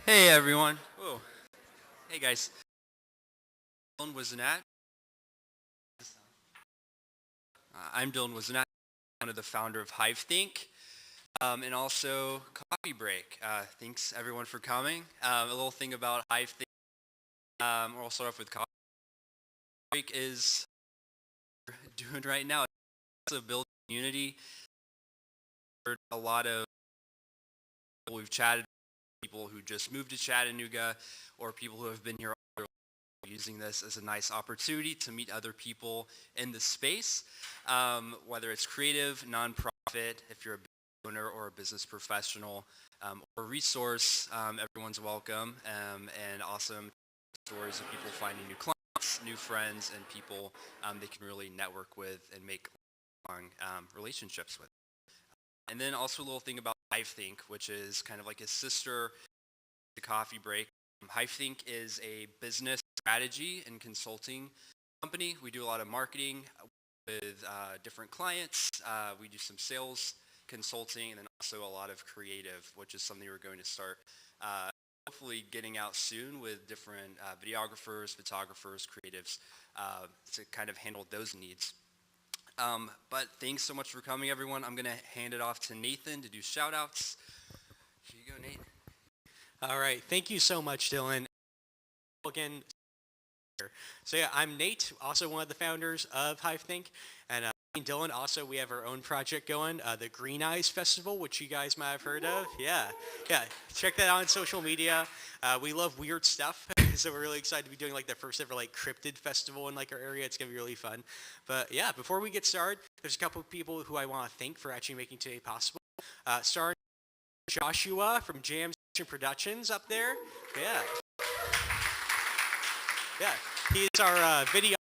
Hey everyone. Whoa. Hey guys. Dylan Wizenat. I'm Dylan Wizenat, one of the founder of HiveThink, and also Coffee Break. Thanks everyone for coming. A little thing about HiveThink. We'll start off with Coffee Break is doing right now. It's a build community. A lot of people we've chatted, people who just moved to Chattanooga, or people who have been here all using this as a nice opportunity to meet other people in the space, whether it's creative, nonprofit, if you're a business owner or a business professional, or resource, everyone's welcome, and awesome stories of people finding new clients, new friends, and people they can really network with and make long relationships with. And then also a little thing about HiveThink, which is kind of like a sister to Coffee Break. HiveThink is a business strategy and consulting company. We do a lot of marketing with different clients. We do some sales consulting, and then also a lot of creative, which is something we're going to start hopefully getting out soon with different videographers, photographers, creatives to kind of handle those needs. But thanks so much for coming, everyone. I'm going to hand it off to Nathan to do shout-outs. Here you go, Nate. All right. Thank you so much, Dylan. Again, so yeah, I'm Nate, also one of the founders of HiveThink, and Dylan, also we have our own project going, the Green Eyes Festival, which you guys might have heard of. Yeah, check that out on social media. We love weird stuff, so we're really excited to be doing like the first ever like cryptid festival in like our area. It's gonna be really fun. But yeah, before we get started, there's a couple of people who I want to thank for actually making today possible. Starting Joshua from Jamsessions Productions up there. Yeah, he's our video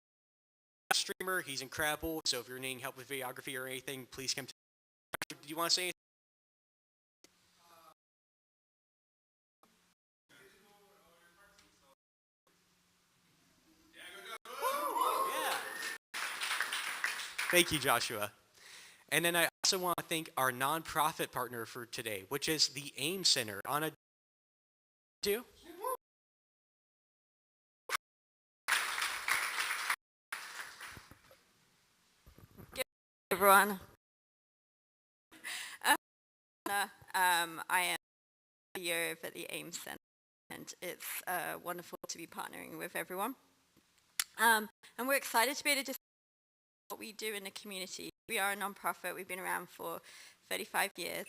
streamer. He's incredible. So if you're needing help with videography or anything, please come to him. Do you want to say anything? Yeah. Thank you, Joshua. And then I also want to thank our nonprofit partner for today, which is the AIM Center. Anna, do? Everyone. I am the CEO of the AIM Center, and it's wonderful to be partnering with everyone. And we're excited to be able to discuss what we do in the community. We are a nonprofit. We've been around for 35 years.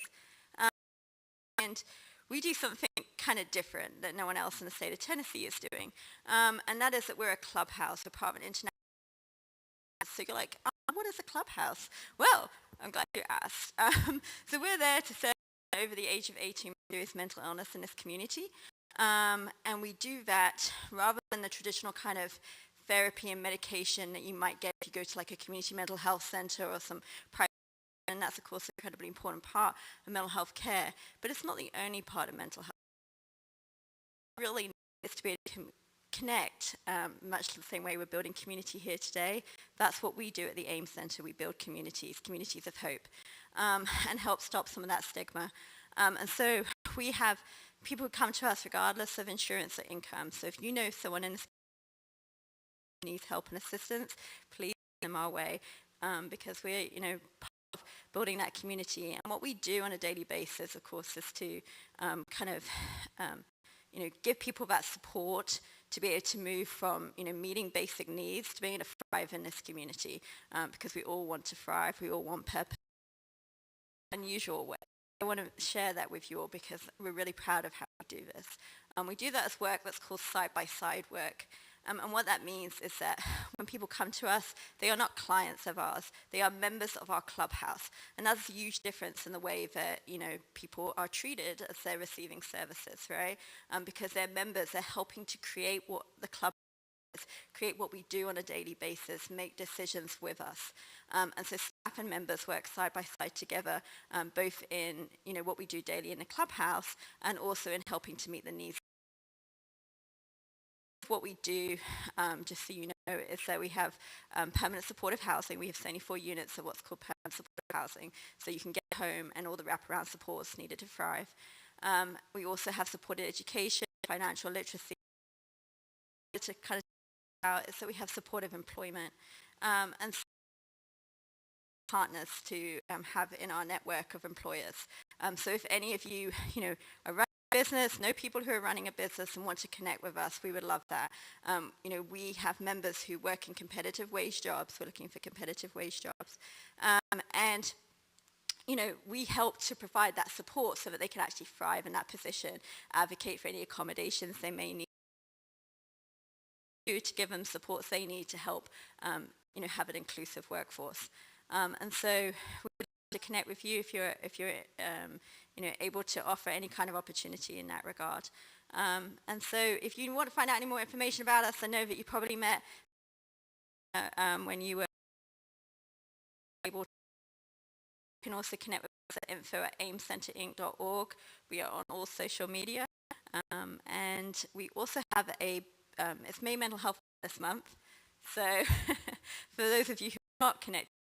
And we do something kind of different that no one else in the state of Tennessee is doing. And that is that we're a clubhouse, Department International. So you're like, oh, what is a clubhouse? Well, I'm glad you asked. So we're there to serve over the age of 18 with serious mental illness in this community. And we do that rather than the traditional kind of therapy and medication that you might get if you go to like a community mental health center or some private, and that's of course an incredibly important part of mental health care, but it's not the only part of mental health. Really is to be able to connect, much the same way we're building community here today. That's what we do at the AIM Center. We build communities of hope, and help stop some of that stigma. And so we have people who come to us regardless of insurance or income. So if you know someone in this needs help and assistance, please send them our way, because we're, part of building that community. And what we do on a daily basis, of course, is to give people that support to be able to move from, meeting basic needs to being able to thrive in this community, because we all want to thrive. We all want purpose. Unusual way. I want to share that with you all because we're really proud of how we do this. We do that as work that's called side-by-side work. And what that means is that when people come to us, they are not clients of ours. They are members of our clubhouse. And that's a huge difference in the way that, people are treated as they're receiving services, right? Because they're members, they're helping to create what the club is, create what we do on a daily basis, make decisions with us. And so staff and members work side by side together, both in, what we do daily in the clubhouse and also in helping to meet the needs. What we do, just so you know, is that we have permanent supportive housing. We have 74 units of what's called permanent supportive housing, so you can get home and all the wraparound supports needed to thrive. We also have supported education. financial literacy. To kind of out is that we have supportive employment and partners to have in our network of employers. So if any of you, are running a business, know people who are running a business and want to connect with us, we would love that. We have members who work in competitive wage jobs. We're looking for competitive wage jobs. And we help to provide that support so that they can actually thrive in that position, advocate for any accommodations they may need, to give them supports they need to help, have an inclusive workforce. And so we would like to connect with you if you're able to offer any kind of opportunity in that regard. And so if you want to find out any more information about us, I know that you probably met when you were able to. You can also connect with us at info@aimcenterinc.org. We are on all social media. And we also have it's May Mental Health this month. So for those of you who are not connected,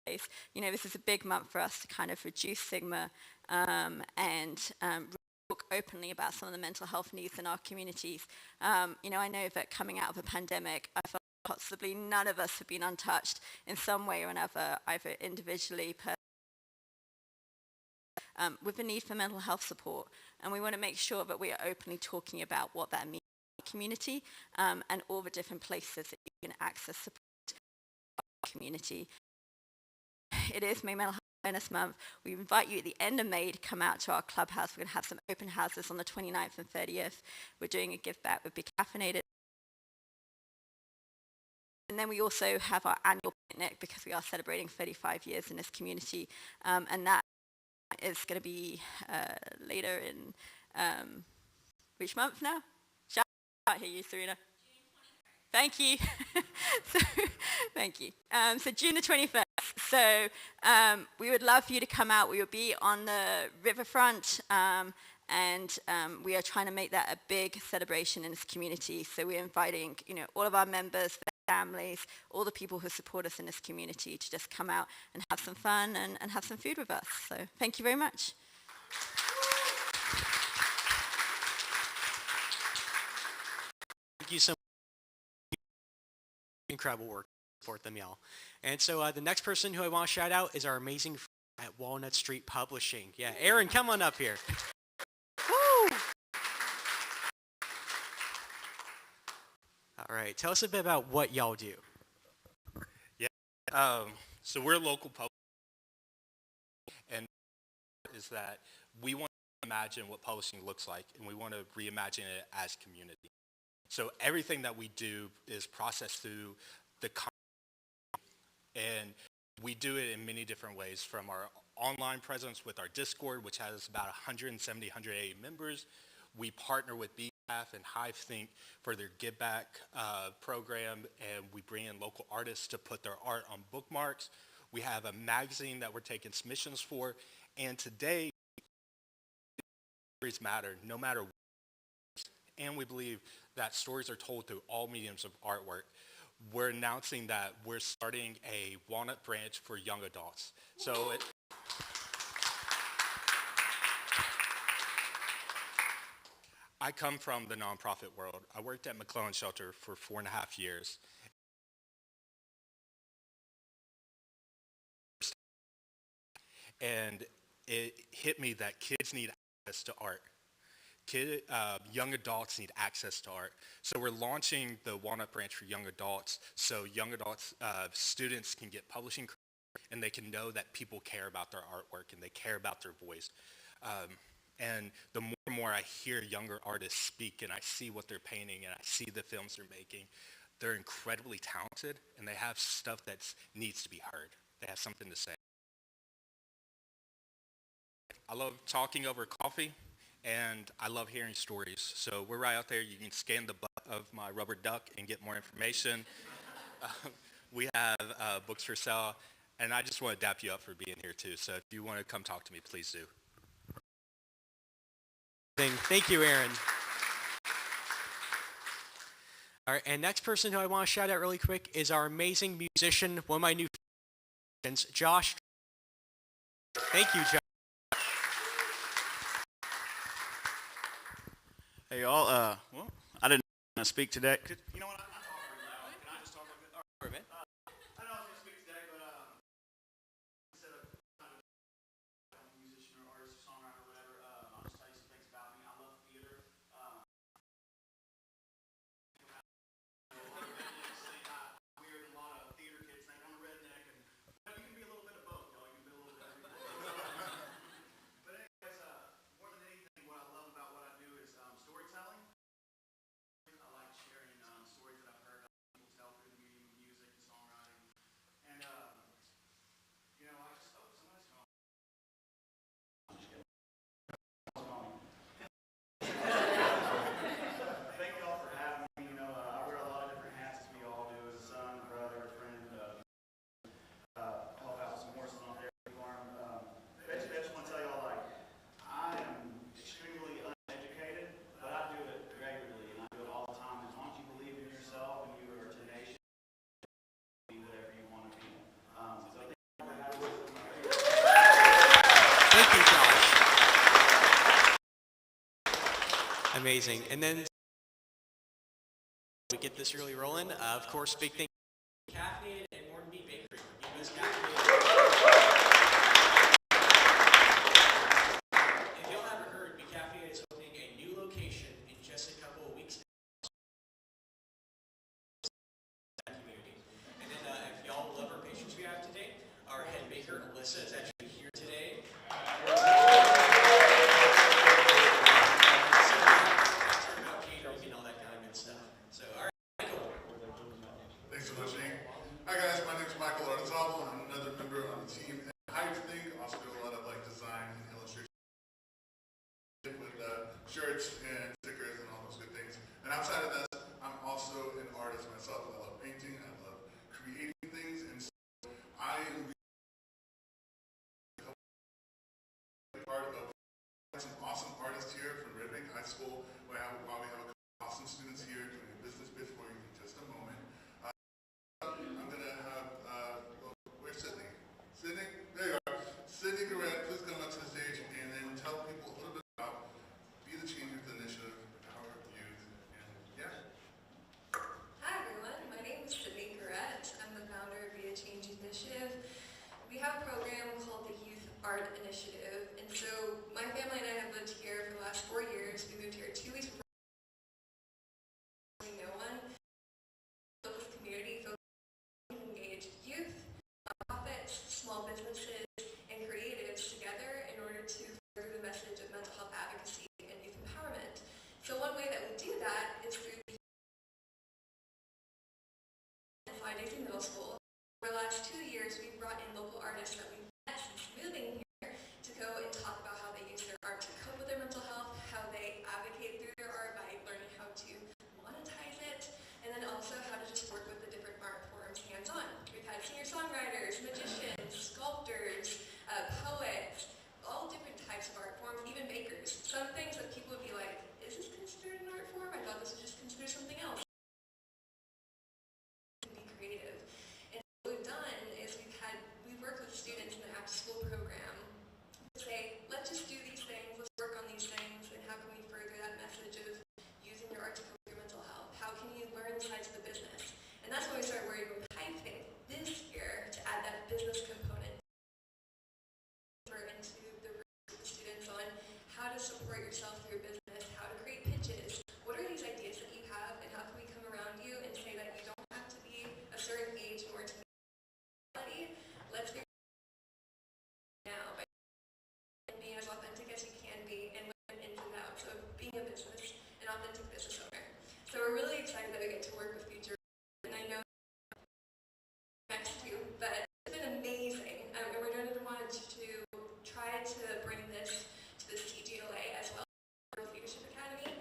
this is a big month for us to kind of reduce stigma and talk openly about some of the mental health needs in our communities. I know that coming out of a pandemic, I felt possibly none of us have been untouched in some way or another, either individually, with the need for mental health support. And we want to make sure that we are openly talking about what that means in the community and all the different places that you can access support in our community. It is May Mental Health Awareness Month. We invite you at the end of May to come out to our clubhouse. We're going to have some open houses on the 29th and 30th. We're doing a give back with Caffeinated. And then we also have our annual picnic because we are celebrating 35 years in this community. And that is going to be later in, which month now? I can't hear you, Serena. Thank you. Thank you. So June the 21st. So we would love for you to come out. We will be on the riverfront, and we are trying to make that a big celebration in this community. So we're inviting, all of our members, their families, all the people who support us in this community to just come out and have some fun and have some food with us. So thank you very much. Thank you so much. Incredible work. Support them, y'all. And so the next person who I want to shout out is our amazing friend at Walnut Street Publishing. Yeah, Aaron, come on up here. Woo! All right, tell us a bit about what y'all do. Yeah, so we're a local publisher, and is that we want to imagine what publishing looks like, and we want to reimagine it as community. So everything that we do is processed through the content, and we do it in many different ways, from our online presence with our Discord, which has about 170, 180 members. We partner with BF and HiveThink for their Give Back program, and we bring in local artists to put their art on bookmarks. We have a magazine that we're taking submissions for, and today, stories matter, no matter what. And we believe that stories are told through all mediums of artwork. We're announcing that we're starting a Walnut branch for young adults. So I come from the nonprofit world. I worked at McClellan Shelter for 4.5 years. And it hit me that kids need access to art. Young adults need access to art. So we're launching the Walnut branch for young adults, so young adults, students can get publishing credit, and they can know that people care about their artwork and they care about their voice. And the more and more I hear younger artists speak and I see what they're painting and I see the films they're making, they're incredibly talented and they have stuff that needs to be heard. They have something to say. I love talking over coffee. And I love hearing stories. So we're right out there. You can scan the butt of my rubber duck and get more information. We have books for sale. And I just want to dap you up for being here too. So if you want to come talk to me, please do. Thank you, Aaron. All right, and next person who I want to shout out really quick is our amazing musician, one of my new friends, Josh. Thank you, Josh. Hey, y'all. Well, I didn't want to speak today. You know what? I'm talking really loud. Can I just talk a bit? All right, man. I know I was going to speak today, but instead of kind of musician or artist or songwriter or whatever, I'll just tell you some things about me. I love theater. Weird, and a lot of theater kids think I'm a redneck, and you can be a little bit of both, y'all. You can be a little bit of everything. But anyways, more than anything, what I love about what I do is storytelling. I like sharing stories that I've heard people tell through the medium of music and songwriting. And, you know, I just, oh, somebody's calling. Thank you all for having me. You know, I wear a lot of different hats as we all do, as a son, brother, friend, help out with some horses on there. I just want to tell y'all, like, I am extremely uneducated, but I do it regularly, and I do it all the time. As long as you believe in yourself and you are tenacious, be whatever you want to be. So thank you for having me. Thank you, Josh. Amazing. And then we get this really rolling. Of course, big thing. Caffeinated and Morton Beat Bakery. Give us Caffeinated. If y'all haven't heard, Be Caffeinated is opening a new location in just a couple of weeks. Community. And then if y'all love our patrons we have today, our head baker, Alyssa, is actually here today. Catering and all that kind of good stuff. So, all right, Michael. Thanks so much, Nate. Hi guys, my name is Michael Artizabal. I'm another member on the team at Hypethink. Also do a lot of like design and illustration with shirts and stickers and all those good things. And outside of that, I'm also an artist myself. I love painting. I love creating things, and so I am part of some awesome artists here from Red Bank High School. While we have a couple awesome students here doing a business pitch for you in just a moment. I'm going to have, where's Sydney? Sydney? There you are. Sydney Garrett, please come up to the stage and then tell people a little bit about Be the Change Youth Initiative, Power of Youth, and yeah. Hi everyone, my name is Sydney Garrett. I'm the founder of Be the Change Youth Initiative. We have a program called the Youth Art Initiative, and so my family and I have lived here for the last 4 years. We moved here 2 weeks before no one. Local community engage youth, nonprofits, small businesses, and creatives together in order to further the message of mental health advocacy and youth empowerment. So one way that we do that is through the 5 days in middle school. For the last 2 years, we've brought in local artists that we've met since moving here to go and talk about how they use their art to cope with their mental health, how they advocate through their art by learning how to monetize it, and then also how to just work with the different art forms hands-on. We've had singer-songwriters, magicians, sculptors, poets, all different types of art forms, even bakers. Some things that people would be like, is this considered an art form? I thought this was just considered something else. Be creative. And what we've done is we've worked with students in the after-school program to say, let's just do these things, let's work on these things, and how can we further that message of using your art to cope with your mental health? How can you learn the sides of the business? And that's when we started working with Hypethink this year to add that business component into the students on how to support yourself through business, how to create pitches. What are these ideas that you have, and how can we come around you and say that you don't have to be a certain age in order to make reality? Let's be now by being as authentic as you can be and learn ins and outs of being a business, an authentic business owner. So we're really excited that we get to work with future, and I know next to, but it's been amazing. And we're going to want to try to bring this to the CGLA as well, our Leadership Academy.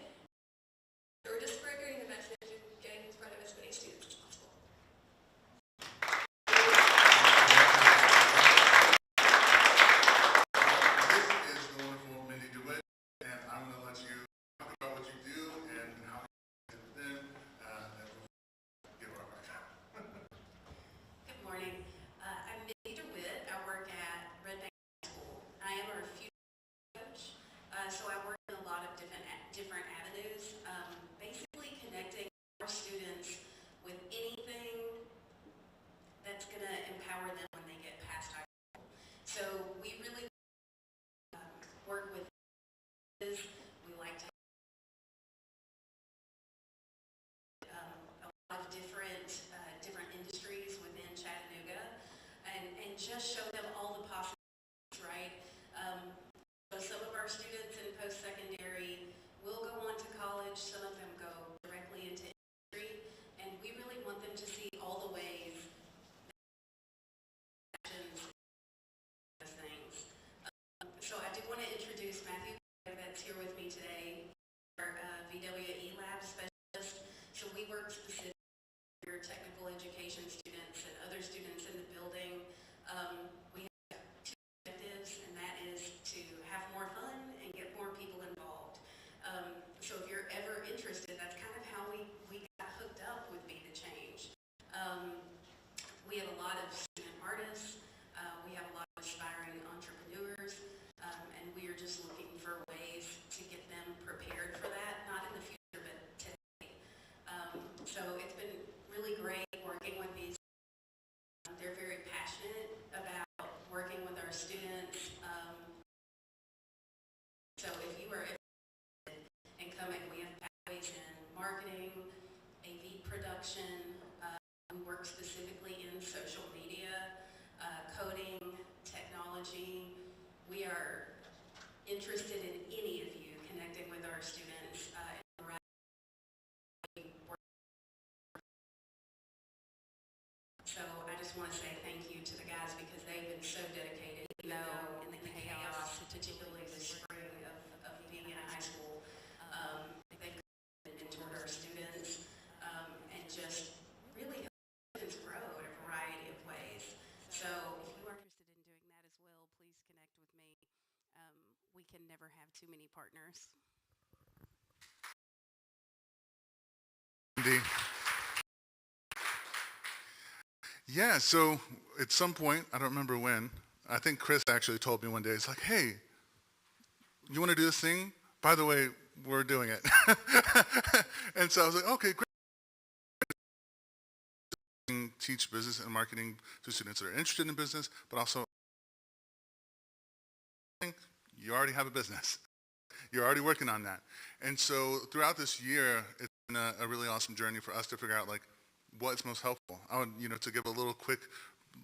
So we're just furthering the message and getting in front of as many students as possible. This is and just show them all the possibilities, right? So some of our students in post-secondary will go on to college, some of them go directly into industry, and we really want them to see all the ways that things. So I do want to introduce Matthew, that's here with me today, our VWE lab specialist. So we work specifically with your technical education students and other students in the building. We have two objectives, and that is to have more fun and get more people involved. So if you're ever interested, that's kind of how we got hooked up with Be the Change. We have a lot of student artists. We have a lot of aspiring entrepreneurs, and we are just looking for ways to get them prepared for that, not in the future, but today. So it's been really great working with these. They're very passionate about working with our students. So if you are interested in coming, we have pathways in marketing, AV production. We work specifically in social media, coding, technology. We are interested in any of you connecting with our students. So I just want to say thank you to the guys because they've been so dedicated, in the chaos, particularly the spring of being in high school. They've mentored our students and just really helped students grow in a variety of ways. So if you are interested in doing that as well, please connect with me. We can never have too many partners. Yeah, so at some point, I don't remember when, I think Chris actually told me one day, he's like, hey, you want to do this thing? By the way, we're doing it. And so I was like, okay, great. Teach business and marketing to students that are interested in business, but also you already have a business. You're already working on that. And so throughout this year, it's been a really awesome journey for us to figure out like what's most helpful. I would, to give a little quick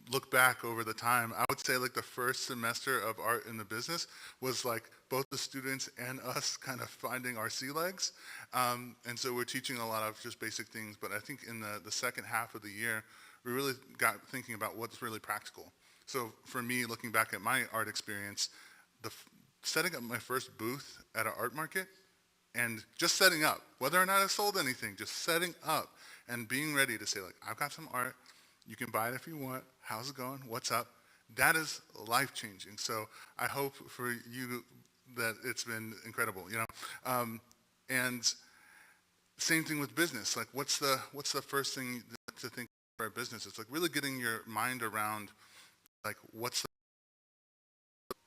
look back over the time, I would say like the first semester of art in the business was like both the students and us kind of finding our sea legs. And so we're teaching a lot of just basic things, but I think in the second half of the year, we really got thinking about what's really practical. So for me, looking back at my art experience, setting up my first booth at an art market and just setting up, whether or not I sold anything, just setting up and being ready to say like, I've got some art, you can buy it if you want, how's it going, what's up? That is life-changing. So I hope for you that it's been incredible, and same thing with business. Like what's the first thing to think for our business? It's like really getting your mind around like what's what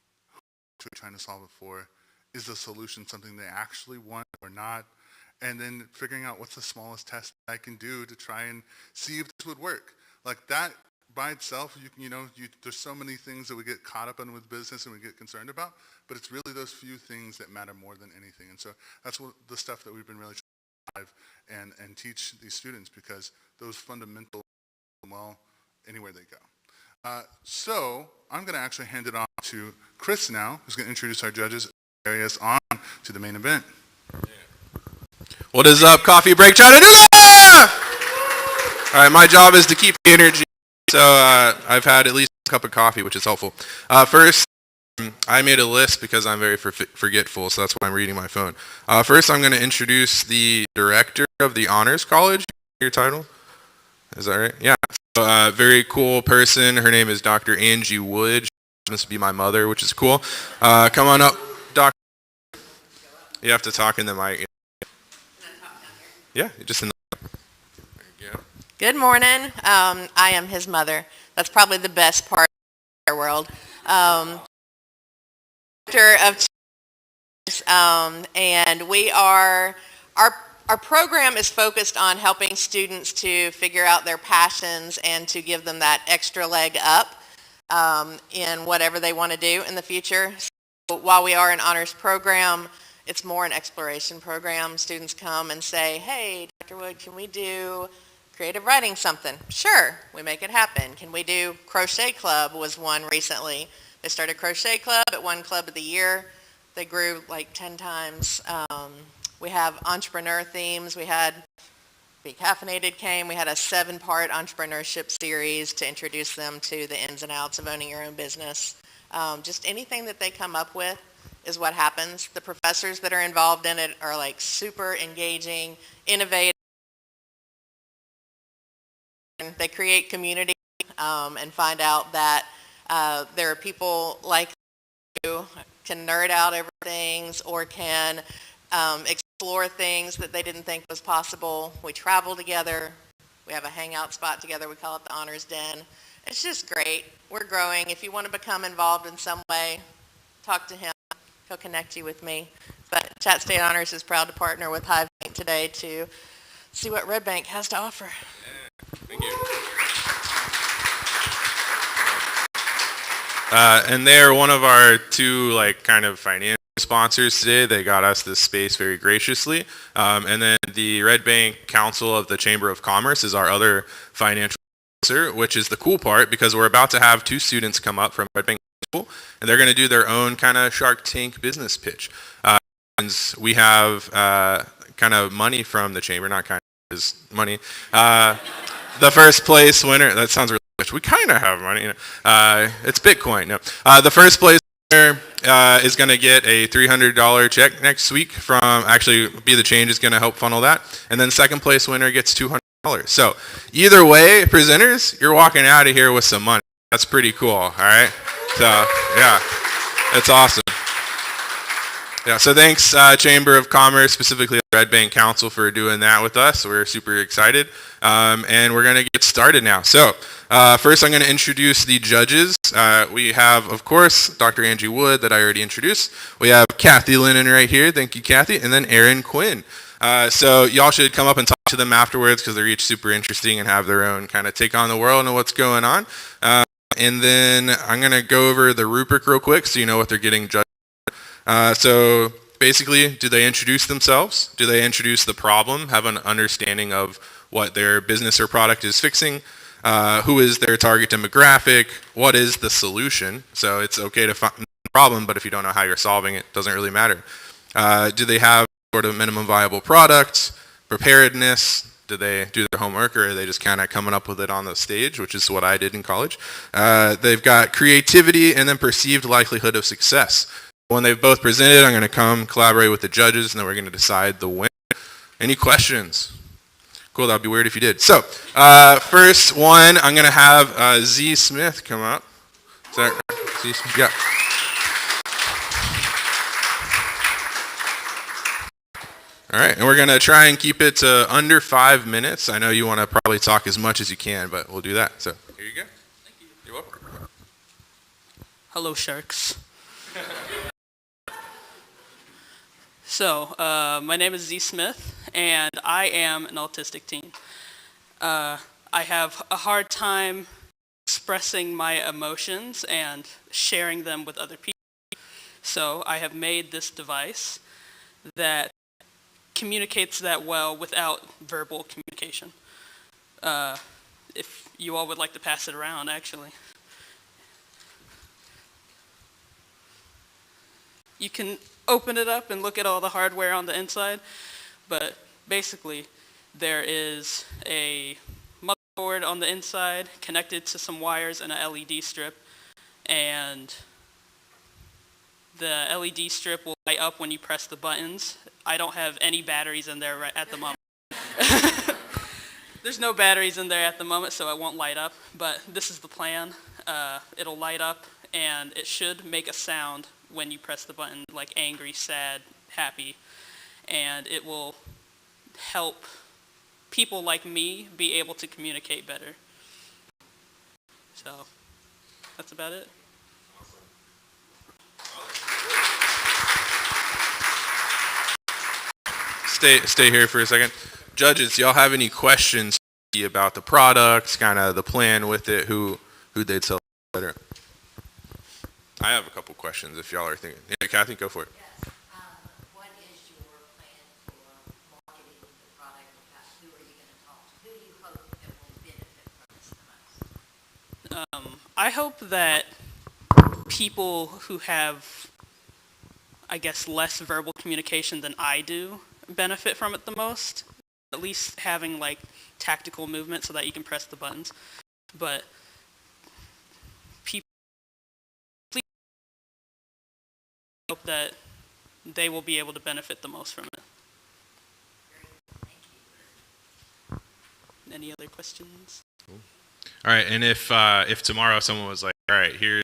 we're trying to solve it for. Is the solution something they actually want or not? And then figuring out what's the smallest test I can do to try and see if this would work. Like that by itself, there's so many things that we get caught up in with business and we get concerned about, but it's really those few things that matter more than anything. And so that's what the stuff that we've been really trying to drive and teach these students, because those fundamentals well anywhere they go. So I'm going to actually hand it off to Chris now, who's going to introduce our judges areas on to the main event. What is up, Coffee Break Chattanooga? All right, my job is to keep the energy, so I've had at least a cup of coffee, which is helpful. First, I made a list because I'm very forgetful, so that's why I'm reading my phone. First, I'm going to introduce the director of the Honors College. Your title? Is that right? Yeah. So, very cool person. Her name is Dr. Angie Wood. She happens to be my mother, which is cool. Come on up, Doctor. You have to talk in the mic. Yeah, just in the... There you go. Good morning. I am his mother. That's probably the best part of our world. And we are, our program is focused on helping students to figure out their passions and to give them that extra leg up in whatever they want to do in the future. So while we are an honors program, it's more an exploration program. Students come and say, hey, Dr. Wood, can we do creative writing something? Sure, we make it happen. Can we do crochet club was one recently. They started crochet club at one club of the year. They grew like 10 times. We have entrepreneur themes. We had Caffeinated came. We had a 7-part entrepreneurship series to introduce them to the ins and outs of owning your own business. Just anything that they come up with is what happens. The professors that are involved in it are like super engaging, innovative. They create community and find out that there are people like you can nerd out over things or can explore things that they didn't think was possible. We travel together. We have a hangout spot together. We call it the Honors Den. It's just great. We're growing. If you want to become involved in some way, talk to him. He'll connect you with me. But Chatt State Honors is proud to partner with Hive Bank today to see what Red Bank has to offer. Thank you. And they're one of our 2 kind of financial sponsors today. They got us this space very graciously. And then the Red Bank Council of the Chamber of Commerce is our other financial sponsor, which is the cool part because we're about to have 2 students come up from Red Bank School, and they're going to do their own kind of Shark Tank business pitch. And we have kind of money from the chamber, not kind of, is money. The first place winner, that sounds really rich. We kind of have money. It's Bitcoin. No. The first place winner is going to get a $300 check next week from, actually, Be The Change is going to help funnel that. And then second place winner gets $200. So either way, presenters, you're walking out of here with some money. That's pretty cool, all right? So, yeah, it's awesome. Yeah, so thanks Chamber of Commerce, specifically Red Bank Council, for doing that with us. We're super excited, and we're going to get started now. So first I'm going to introduce the judges. We have, of course, Dr. Angie Wood that I already introduced. We have Kathy Lennon right here. Thank you, Kathy. And then Aaron Quinn. So y'all should come up and talk to them afterwards because they're each super interesting and have their own kind of take on the world and what's going on. And then I'm going to go over the rubric real quick so you know what they're getting judged. So basically, do they introduce themselves? Do they introduce the problem? Have an understanding of what their business or product is fixing? Who is their target demographic? What is the solution? So it's okay to find the problem, but if you don't know how you're solving it, it doesn't really matter. Do they have sort of minimum viable product? Preparedness? Do they do their homework, or are they just kind of coming up with it on the stage, which is what I did in college? They've got creativity and then perceived likelihood of success. When they've both presented, I'm going to come collaborate with the judges, and then we're going to decide the winner. Any questions? Cool, that would be weird if you did. So, first one, I'm going to have Z Smith come up. Is that Z Smith? Yeah. All right, and we're going to try and keep it to under 5 minutes. I know you want to probably talk as much as you can, but we'll do that. So, here you go. Thank you. You're welcome. Hello, sharks. So, my name is Z Smith, and I am an autistic teen. I have a hard time expressing my emotions and sharing them with other people. So I have made this device that communicates that well without verbal communication. If you all would like to pass it around, actually. You can open it up and look at all the hardware on the inside, but basically there is a motherboard on the inside connected to some wires and a LED strip, and the LED strip will light up when you press the buttons. I don't have any batteries in there right at the moment. There's no batteries in there at the moment, so it won't light up, but this is the plan. It'll light up, and it should make a sound when you press the button, like angry, sad, happy, and it will help people like me be able to communicate better. So that's about it. Stay here for a second. Judges, y'all have any questions about the products, kind of the plan with it, who they'd sell better? I have a couple questions if y'all are thinking. Yeah, Kathy, go for it. Yes. What is your plan for marketing the product? Who are you going to talk to? Who do you hope I hope that people who have, I guess, less verbal communication than I do benefit from it the most. At least having like tactical movement so that you can press the buttons. But people hope that they will be able to benefit the most from it. Any other questions? Cool. All right, and if tomorrow someone was like, all right, here's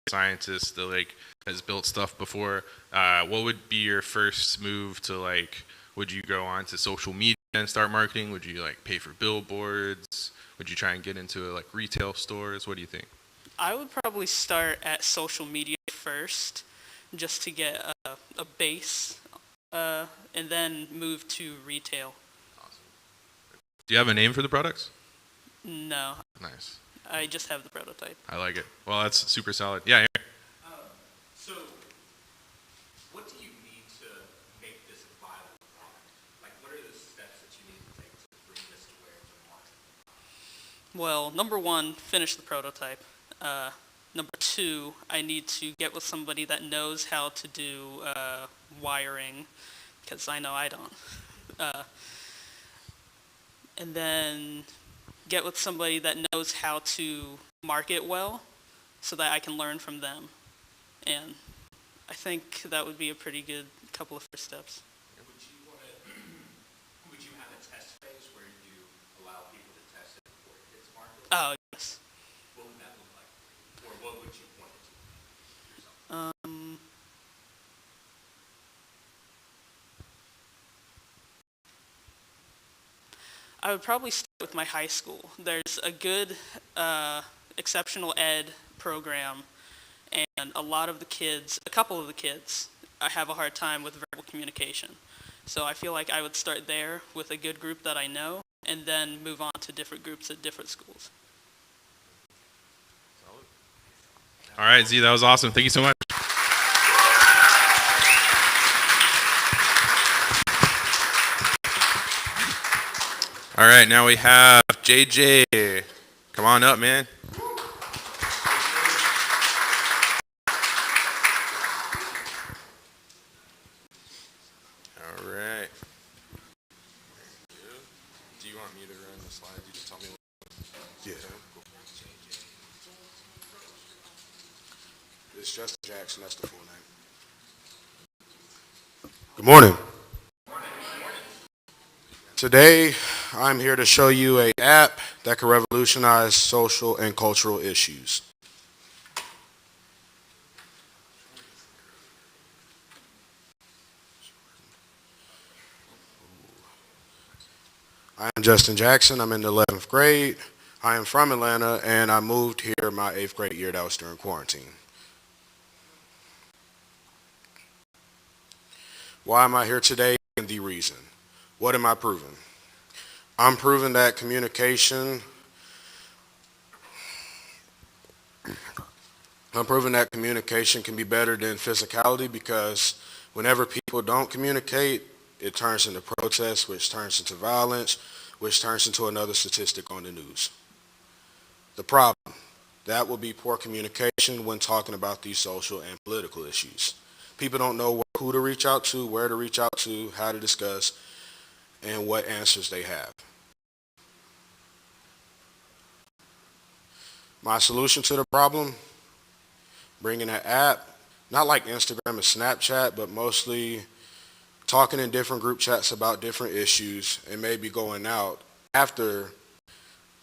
a scientist that like has built stuff before, what would be your first move to like, would you go on to social media and start marketing? Would you like pay for billboards? Would you try and get into like retail stores? What do you think? I would probably start at social media first, just to get a base, and then move to retail. Awesome. Do you have a name for the products? No. Nice. I just have the prototype. I like it. Well, that's super solid. Yeah. So, what do you need to make this a viable product? Like, what are the steps that you need to take to bring this to where it's a market? Well, number one, finish the prototype. Number two, I need to get with somebody that knows how to do wiring, because I know I don't. And then get with somebody that knows how to market well so that I can learn from them. And I think that would be a pretty good couple of first steps. Would you have a test phase where you allow people to test it before it hits market? Oh, yes. What would that look like? Or what would you want it to be yourself? I would probably start with my high school. There's a good exceptional ed program, and a couple of the kids, I have a hard time with verbal communication. So I feel like I would start there with a good group that I know, and then move on to different groups at different schools. All right, Z, that was awesome. Thank you so much. All right, now we have JJ. Come on up, man. All right. Do you want me to run the slides? You just tell me. Yeah. It's Justin Jackson, that's the full name. Good morning. Today, I'm here to show you an app that can revolutionize social and cultural issues. I am Justin Jackson. I'm in the 11th grade. I am from Atlanta, and I moved here my 8th grade year. That was during quarantine. Why am I here today? And the reason. What am I proving? I'm proving that communication can be better than physicality, because whenever people don't communicate, it turns into protest, which turns into violence, which turns into another statistic on the news. The problem, that will be poor communication when talking about these social and political issues. People don't know who to reach out to, where to reach out to, how to discuss, and what answers they have. My solution to the problem, bringing an app, not like Instagram and Snapchat, but mostly talking in different group chats about different issues, and maybe going out after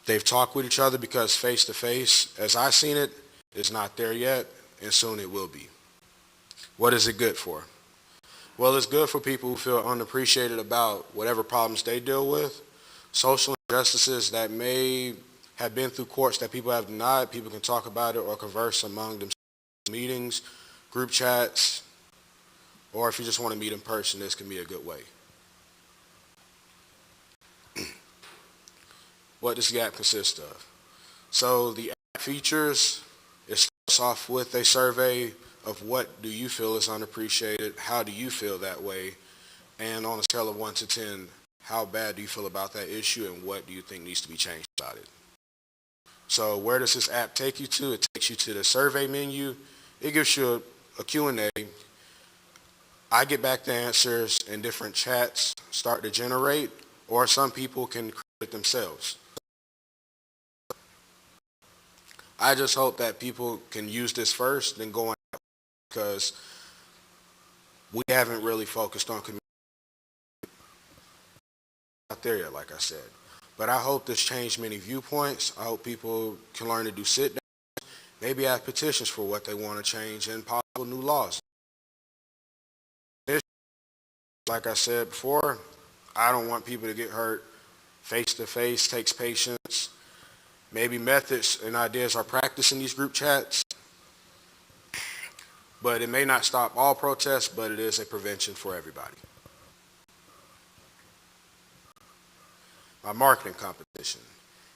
they've talked with each other, because face-to-face, as I've seen it, is not there yet, and soon it will be. What is it good for? Well, it's good for people who feel unappreciated about whatever problems they deal with, social injustices that may have been through courts that people have denied. People can talk about it or converse among themselves in meetings, group chats, or if you just want to meet in person, this can be a good way. What does the app consist of? So the app features, it starts off with a survey of what do you feel is unappreciated, how do you feel that way, and on a scale of 1 to 10, how bad do you feel about that issue, and what do you think needs to be changed about it? So where does this app take you to? It takes you to the survey menu. It gives you a Q&A. I get back the answers and different chats start to generate, or some people can create it themselves. I just hope that people can use this first, then go on, because we haven't really focused on community out there yet, like I said. But I hope this changed many viewpoints. I hope people can learn to do sit-downs, maybe have petitions for what they want to change, and possible new laws. Like I said before, I don't want people to get hurt. Face-to-face takes patience. Maybe methods and ideas are practiced in these group chats, but it may not stop all protests, but it is a prevention for everybody. My marketing competition.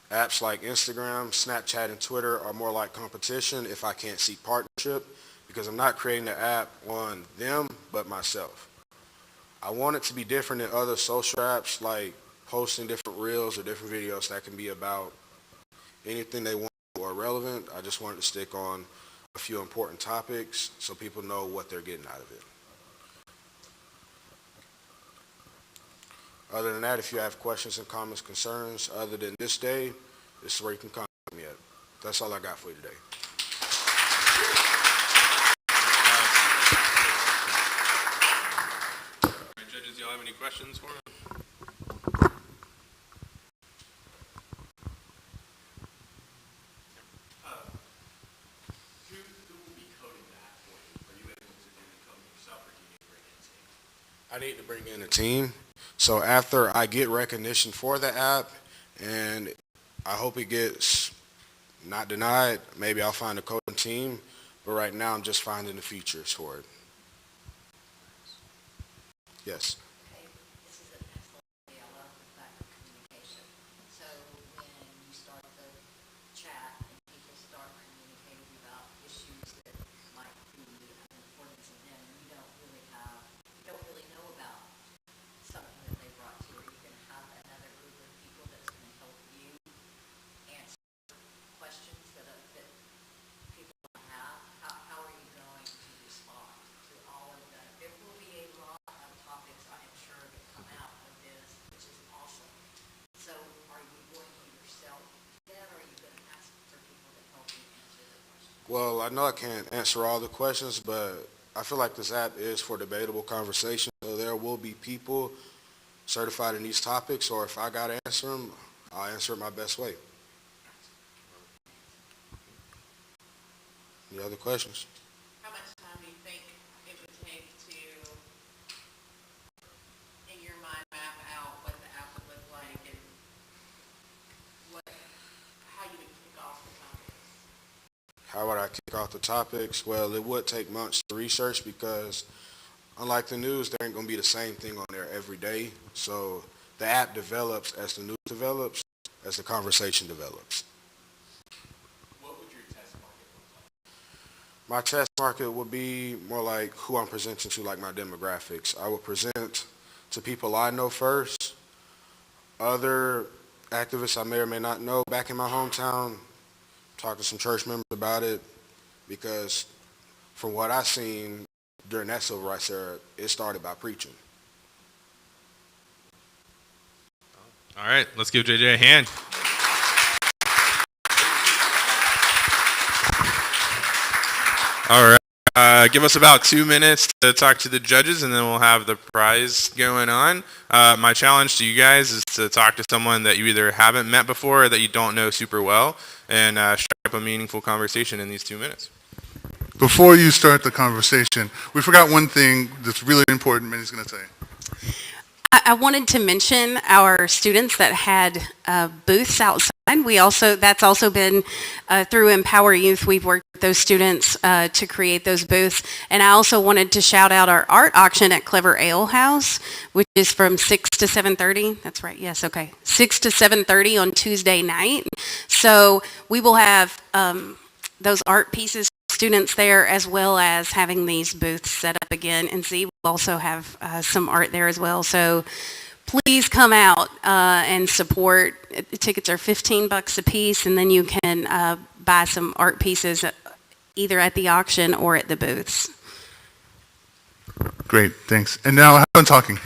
Apps like Instagram, Snapchat, and Twitter are more like competition if I can't seek partnership, because I'm not creating the app on them, but myself. I want it to be different than other social apps, like posting different reels or different videos that can be about anything they want or relevant. I just wanted to stick on a few important topics so people know what they're getting out of it. Other than that, if you have questions and comments, concerns, other than this day, this is where you can contact me at. That's all I got for you today. All right, judges, y'all have any questions for me? I need to bring in a team. So after I get recognition for the app, and I hope it gets not denied, maybe I'll find a coding team. But right now, I'm just finding the features for it. Yes. Okay, this is an excellent idea. I love the fact of communication. So when you start the chat and people start communicating about issues that might be of importance to them, you don't really know about something that they brought to you, or you can have another group of people that's going to help you answer questions that people have. How are you going to respond to all of that? There will be a lot of topics, I am sure, that come out of this, which is awesome. So are you going to yourself then, or are you going to ask for people to help you answer the questions? Well, I know I can't answer all the questions, but I feel like this app is for debatable conversation. So there will be people certified in these topics, or if I got to answer them, I'll answer it my best way. Any other questions? How much time do you think it would take to, in your mind, map out what the app would look like and how you would kick off the topics? How would I kick off the topics? Well, it would take months to research, because unlike the news, there ain't going to be the same thing on there every day. So the app develops as the news develops, as the conversation develops. What would your test market look like? My test market would be more like who I'm presenting to, like my demographics. I would present to people I know first, other activists I may or may not know back in my hometown, talk to some church members about it, because from what I've seen during that civil rights era, it started by preaching. All right, let's give JJ a hand. All right, give us about 2 minutes to talk to the judges, and then we'll have the prize going on. My challenge to you guys is to talk to someone that you either haven't met before or that you don't know super well, and strike up a meaningful conversation in these 2 minutes. Before you start the conversation, we forgot one thing that's really important Mindy's going to say. I wanted to mention our students that had booths outside. That's also been through Empower Youth. We've worked with those students to create those booths. And I also wanted to shout out our art auction at Clever Ale House, which is from 6 to 7:30. That's right. Yes. Okay. 6 to 7:30 on Tuesday night. So we will have those art pieces for students there, as well as having these booths set up again. And Z will also have some art there as well. So please come out and support. Tickets are $15 a piece, and then you can buy some art pieces either at the auction or at the booths. Great, thanks. And now have fun talking.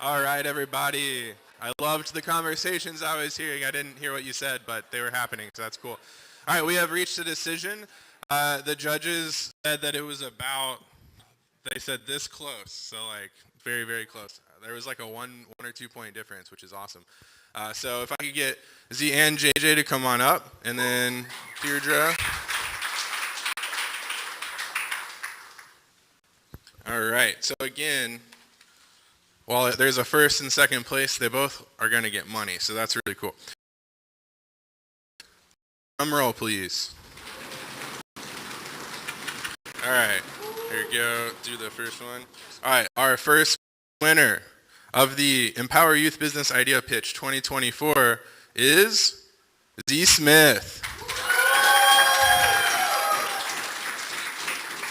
All right, everybody. I loved the conversations I was hearing. I didn't hear what you said, but they were happening, so that's cool. All right, we have reached a decision. The judges said that it was about, they said this close, so like very, very close. There was like a one or 2 point difference, which is awesome. So if I could get Z and JJ to come on up, and then Deirdre. All right, so again, while there's a first and second place, they both are going to get money, so that's really cool. Drum roll, please. All right, here we go, do the first one. All right, our first winner of the Empower Youth Business Idea Pitch 2024 is Z Smith.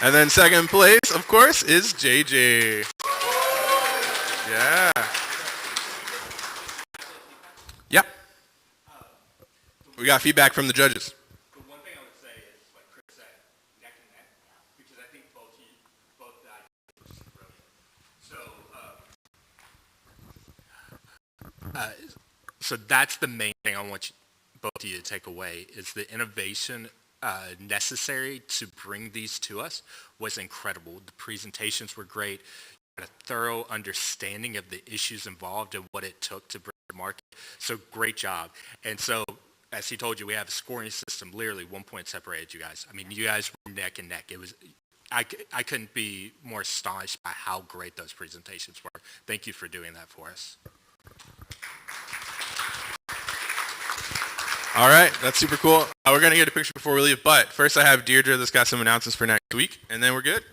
And then second place, of course, is JJ. Yeah. Yep. We got feedback from the judges. The one thing I would say is, like Chris said, neck and neck, because I think both So that's the main thing I want both of you to take away, is the innovation necessary to bring these to us was incredible. The presentations were great. You had a thorough understanding of the issues involved and what it took to bring to market. So great job. And so, as he told you, we have a scoring system, literally 1 point separated you guys. I mean, you guys were neck and neck. It was, I couldn't be more astonished by how great those presentations were. Thank you for doing that for us. All right, that's super cool. We're going to get a picture before we leave, but first I have Deirdre that's got some announcements for next week, and then we're good.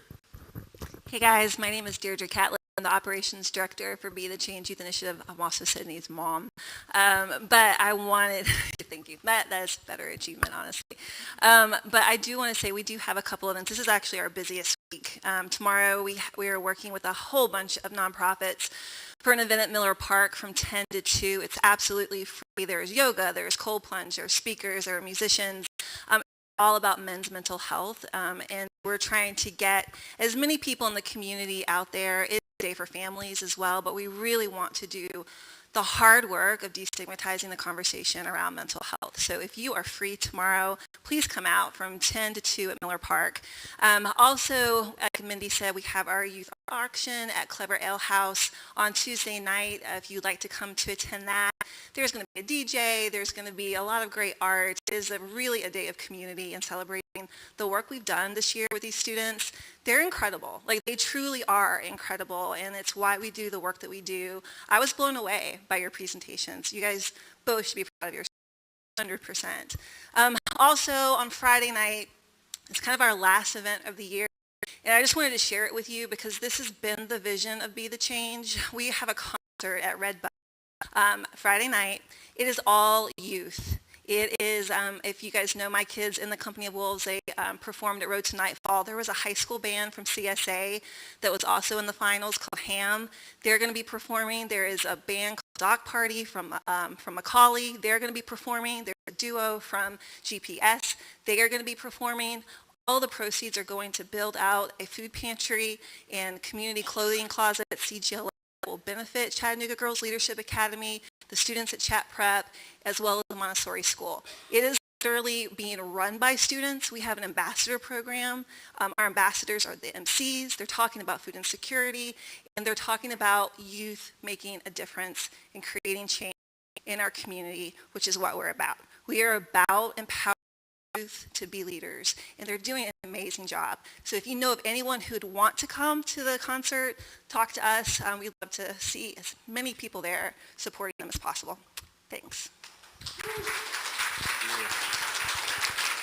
Hey guys, my name is Deirdre Catlett. I'm the Operations Director for Be the Change Youth Initiative. I'm also Sydney's mom. But I wanted, thank you, that's a better achievement, honestly. But I do want to say we do have a couple of events. This is actually our busiest week. Tomorrow we are working with a whole bunch of nonprofits for an event at Miller Park from 10 to 2. It's absolutely free. There's yoga, there's cold plunge, there's speakers, there are musicians. All about men's mental health, and we're trying to get as many people in the community out there. It's a day for families as well, but we really want to do the hard work of destigmatizing the conversation around mental health. So if you are free tomorrow, please come out from 10 to 2 at Miller Park. Also, like Mindi said, we have our youth auction at Clever Ale House on Tuesday night. If you'd like to come to attend that, there's going to be a DJ, there's going to be a lot of great art. It is really a day of community and celebrating the work we've done this year with these students. They're incredible. Like, they truly are incredible, and it's why we do the work that we do. I was blown away by your presentations. You guys both should be proud of yourselves, 100%. Also, on Friday night, it's kind of our last event of the year. And I just wanted to share it with you because this has been the vision of Be the Change. We have a concert at Red Bud Friday night. It is all youth. It is, if you guys know my kids in the Company of Wolves, they performed at Road to Nightfall. There was a high school band from CSA that was also in the finals called Ham. They're going to be performing. There is a band called Dock Party from Macaulay. They're going to be performing. There's a duo from GPS. They are going to be performing. All the proceeds are going to build out a food pantry and community clothing closet at CGLA that will benefit Chattanooga Girls Leadership Academy, the students at Chatt Prep, as well as the Montessori School. It is literally being run by students. We have an ambassador program. Our ambassadors are the MCs. They're talking about food insecurity, and they're talking about youth making a difference and creating change in our community, which is what we're about. We are about empowering youth to be leaders, and they're doing an amazing job. So if you know of anyone who would want to come to the concert, talk to us. We'd love to see as many people there supporting them as possible. Thanks.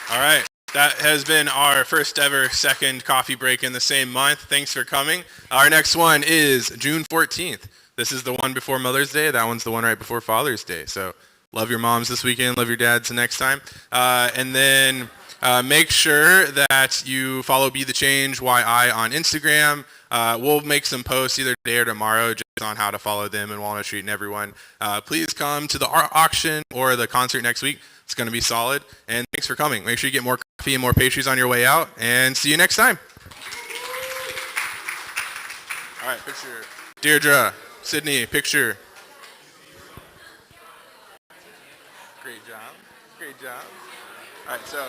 All right. That has been our first ever second coffee break in the same month. Thanks for coming. Our next one is June 14th. This is the one before Mother's Day. That one's the one right before Father's Day. So love your moms this weekend. Love your dads the next time. And then make sure that you follow Be the Change YI on Instagram. We'll make some posts either today or tomorrow just on how to follow them in Walnut Street and everyone. Please come to the art auction or the concert next week. It's going to be solid. And thanks for coming. Make sure you get more coffee and more pastries on your way out. And see you next time. All right, picture. Deirdre, Sydney, picture. Great job. Great job. All right, so